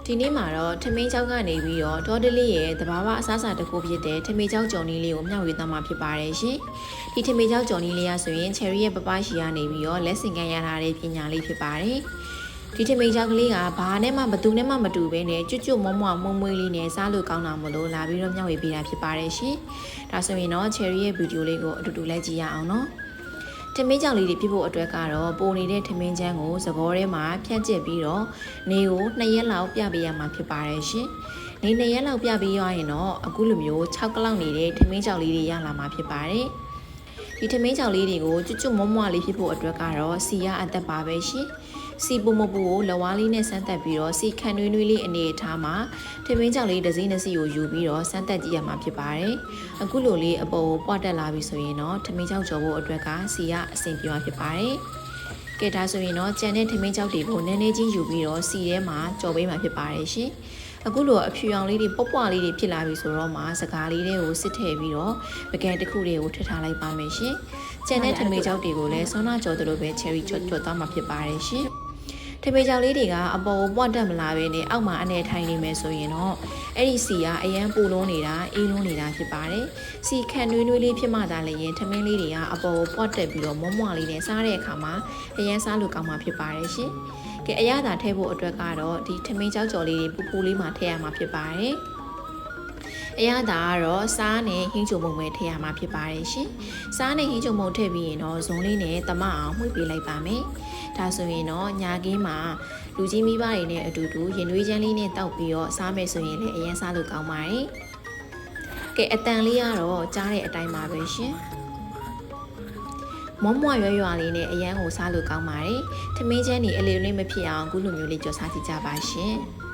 ဒီနေ့မှာတော့ထမင်းကြောက်ကနေပြီးတော့ဒေါ်ဒလေးရဲ့တဘာဝအစားအစာတစ်ခုဖြစ်တဲ့ထမင်းကြောက်ကြော်နီးလေးကိုမျှဝေသွားမှာဖြစ်ပါတယ်ရှင်။ဒီထမင်းကြောက်ကြော်နီးလေးရဆိုရင် cherry ရဲ့ပပရှီကနေပြီးတော့လက်ဆင့်ကမ်းရထားတဲ့ပညာလေးဖြစ်ပါတယ်။ဒီထမင်းကြောက်ကလေးကဘာနဲ့မှဘသူနဲ့မှမတူဘဲနဲ့ကျွတ်ကျွတ်မွမွမွမွေးလေးနဲ့စားလို့ကောင်းတာမလို့လာပြီးတော့မျှဝေပေးတာဖြစ်ပါတယ်ရှင်။ဒါဆိုရင်တော့ cherry ရဲ့ဗီဒီယိုလေးကိုအတူတူလိုက်ကြည့်ရအောင်နော်။ထမင်းကြောင်လေးတွေဖြစ်ဖို့အတွက်ကတော့ပိုနေတဲ့ထမင်းချမ်းကိုသဘောထဲမှာဖြန့်ကျက်ပြီးတော့နေကို2ရက်လောက်ပြပေးရမှာဖြစ်ပါတယ်ရှင်။နေ2ရက်လောက်ပြပေးရရင်တော့အခုလိုမျိုး6ကလောက်နေတဲ့ထမင်းကြောင်လေးတွေရလာမှာဖြစ်ပါတယ်။ဒီထမင်းကြောင်လေးတွေကိုကျွတ်ကျွတ်မွမွလေးဖြစ်ဖို့အတွက်ကတော့စီရအသက်ပါပဲရှင်။စီပူမပူကိုလဝါးလေးနဲ့စမ်းသက်ပြီးတော့စီခန့်နှွေးနှွေးလေးအနေထားမှာထမင်းကြောင်လေးတစ်စီးနှစ်စီးကိုယူပြီးတော့စမ်းသက်ကြည့်ရမှာဖြစ်ပါတယ်။အခုလိုလေးအပေါ်ကိုပွားတက်လာပြီဆိုရင်တော့ထမင်းကြောင်ကြော်ဖို့အတွက်ကစီရအဆင်ပြေမှာဖြစ်ပါတယ်။ကဲဒါဆိုရင်တော့ကြံတဲ့ထမင်းကြောင်တွေကိုနည်းနည်းချင်းယူပြီးတော့စီထဲမှာကြော်ပေးမှာဖြစ်ပါတယ်ရှင်။အခုလိုအဖြူရောင်လေးတွေပွပွလေးတွေဖြစ်လာပြီဆိုတော့မှစကားလေးတွေကိုစစ်ထည့်ပြီးတော့ပကံတစ်ခုတွေကိုထည့်ထားလိုက်ပါမယ်ရှင်။ကြံတဲ့ထမင်းကြောင်တွေကိုလည်းဆောနာကြော်သလိုပဲ cherry ကြော်သွားမှာဖြစ်ပါတယ်ရှင်။ထမင်းကြောင်လေးတွေကအပေါ်ကိုပွတ်တက်မလာပဲနဲ့အောက်မှာအနေထိုင်နေမယ်ဆိုရင်တော့အဲ့ဒီစီကအရန်ပူလုံးနေတာအေးလုံးနေတာဖြစ်ပါတယ်။စီခန့်နှွေးနှွေးလေးဖြစ်မှသာလည်းရင်ထမင်းလေးတွေကအပေါ်ကိုပွတ်တက်ပြီးတော့မွမွလေးနဲ့စားတဲ့အခါမှာအရန်စားလို့ကောင်းမှာဖြစ်ပါတယ်ရှင်။ကဲအရသာထည့်ဖို့အတွက်ကတော့ဒီထမင်းကြောက်ကြော်လေးတွေပူပူလေးမှထည့်ရမှာဖြစ်ပါတယ်။အရသာကတော့စားနဲ့ဟင်းချုံမုံပဲထည့်ရမှာဖြစ်ပါတယ်ရှင်။စားနဲ့ဟင်းချုံမုံထည့်ပြီးရင်တော့ဇုံလေးနဲ့တမအောင်မှွေပေးလိုက်ပါမယ်။ဒါဆိုရင်တော့ညာကင်းမှာလူကြီးမိဘတွေနဲ့အတူတူရင်သွေးချမ်းလေးနဲ့တောက်ပြီးတော့စားမယ်ဆိုရင်လည်းအရင်စားလို့ကောင်းပါတယ်။ကဲအတန်လေးကတော့ကြားတဲ့အတိုင်းပါပဲရှင်။မွမွရွရွလေးနဲ့အရန်ကိုစားလို့ကောင်းပါတယ်။ထမင်းချမ်းနေအလေးလေးမဖြစ်အောင်အခုလိုမျိုးလေးကြော်စားကြည့်ကြပါရှင်။